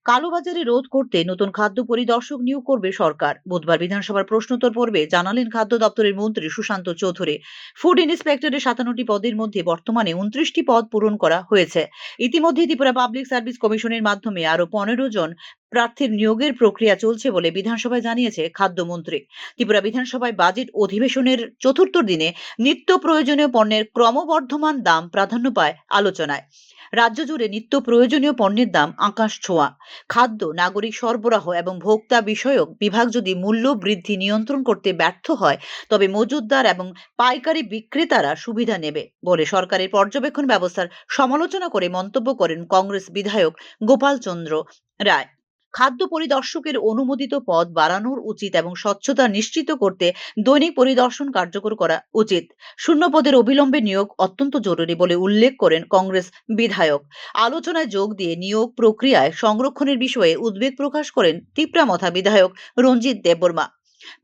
কালোবাজারি রোধ করতে নতুন খাদ্য পরিদর্শক নিয়োগ করবে সরকার। বুধবার বিধানসভার প্রশ্নোত্তর পর্বে জানালেন খাদ্য দপ্তরের মন্ত্রী সুশান্ত চৌধুরী। ফুড ইন্সপেক্টরের 57টি পদের মধ্যে বর্তমানে 29টি পদ পূরণ করা হয়েছে। ইতিমধ্যে ত্রিপুরা পাবলিক সার্ভিস কমিশনের মাধ্যমে আরো 15 জন প্রার্থীর নিয়োগের প্রক্রিয়া চলছে বলে বিধানসভায় জানিয়েছে খাদ্যমন্ত্রী। ত্রিপুরা বিধানসভায় বাজেট অধিবেশনের চতুর্থ দিনে নিত্য প্রয়োজনীয় পণ্যের ক্রমবর্ধমান দাম প্রাধান্য পায় আলোচনায়। রাজ্য জুড়ে নিত্য প্রয়োজনীয় পণ্যের দাম আকাশ ছোঁয়া। খাদ্য, নাগরিক সরবরাহ এবং ভোক্তা বিষয়ক বিভাগ যদি মূল্য বৃদ্ধি নিয়ন্ত্রণ করতে ব্যর্থ হয়, তবে মজুতদার এবং পাইকারি বিক্রেতারা সুবিধা নেবে বলে সরকারের পর্যবেক্ষণ ব্যবস্থার সমালোচনা করে মন্তব্য করেন কংগ্রেস বিধায়ক গোপাল চন্দ্র রায়। খাদ্য পরিদর্শকের অনুমোদিত পদ বাড়ানোর উচিত এবং স্বচ্ছতা নিশ্চিত করতে দৈনিক পরিদর্শন কার্যকর করা উচিত। শূন্য পদের অবিলম্বে নিয়োগ অত্যন্ত জরুরি বলে উল্লেখ করেন কংগ্রেস বিধায়ক। আলোচনায় যোগ দিয়ে নিয়োগ প্রক্রিয়ায় সংরক্ষণের বিষয়ে উদ্বেগ প্রকাশ করেন তিপ্রামথা বিধায়ক রঞ্জিত দেববর্মা।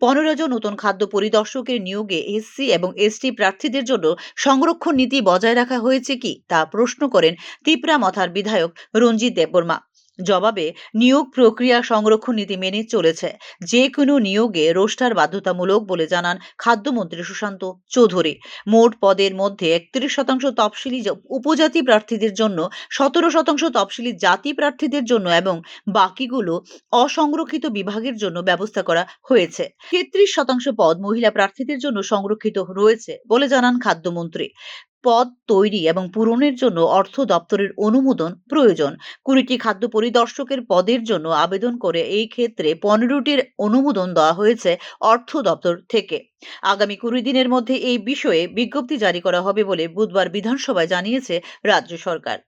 15 জন নতুন খাদ্য পরিদর্শকের নিয়োগে এসসি এবং এসটি প্রার্থীদের জন্য সংরক্ষণ নীতি বজায় রাখা হয়েছে কি তা প্রশ্ন করেন তিপ্রামথার বিধায়ক রঞ্জিত দেববর্মা। জবাবে নিয়োগ প্রক্রিয়া সংরক্ষণ নীতি মেনে চলেছে। যে কোনো নিয়োগে রোস্টার বাধ্যতামূলক বলে জানান খাদ্যমন্ত্রী সুশান্ত চৌধুরী। মোট পদের মধ্যে 31% তফসিলি উপজাতি প্রার্থীদের জন্য, 17% তফসিলি জাতি প্রার্থীদের জন্য এবং বাকিগুলো অসংরক্ষিত বিভাগের জন্য ব্যবস্থা করা হয়েছে। 33% পদ মহিলা প্রার্থীদের জন্য সংরক্ষিত রয়েছে বলে জানান খাদ্যমন্ত্রী। পদ তৈরি এবং পূরণের জন্য অর্থ দপ্তরের অনুমোদন প্রয়োজন। 20টি খাদ্য পরিদর্শকের পদের জন্য আবেদন করে এই ক্ষেত্রে 15টির অনুমোদন দেওয়া হয়েছে অর্থ দপ্তর থেকে। আগামী 20 দিনের মধ্যে এই বিষয়ে বিজ্ঞপ্তি জারি করা হবে বলে বুধবার বিধানসভায় জানিয়েছে রাজ্য সরকার।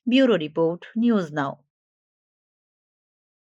ব্যুরো রিপোর্ট, নিউজ নাও।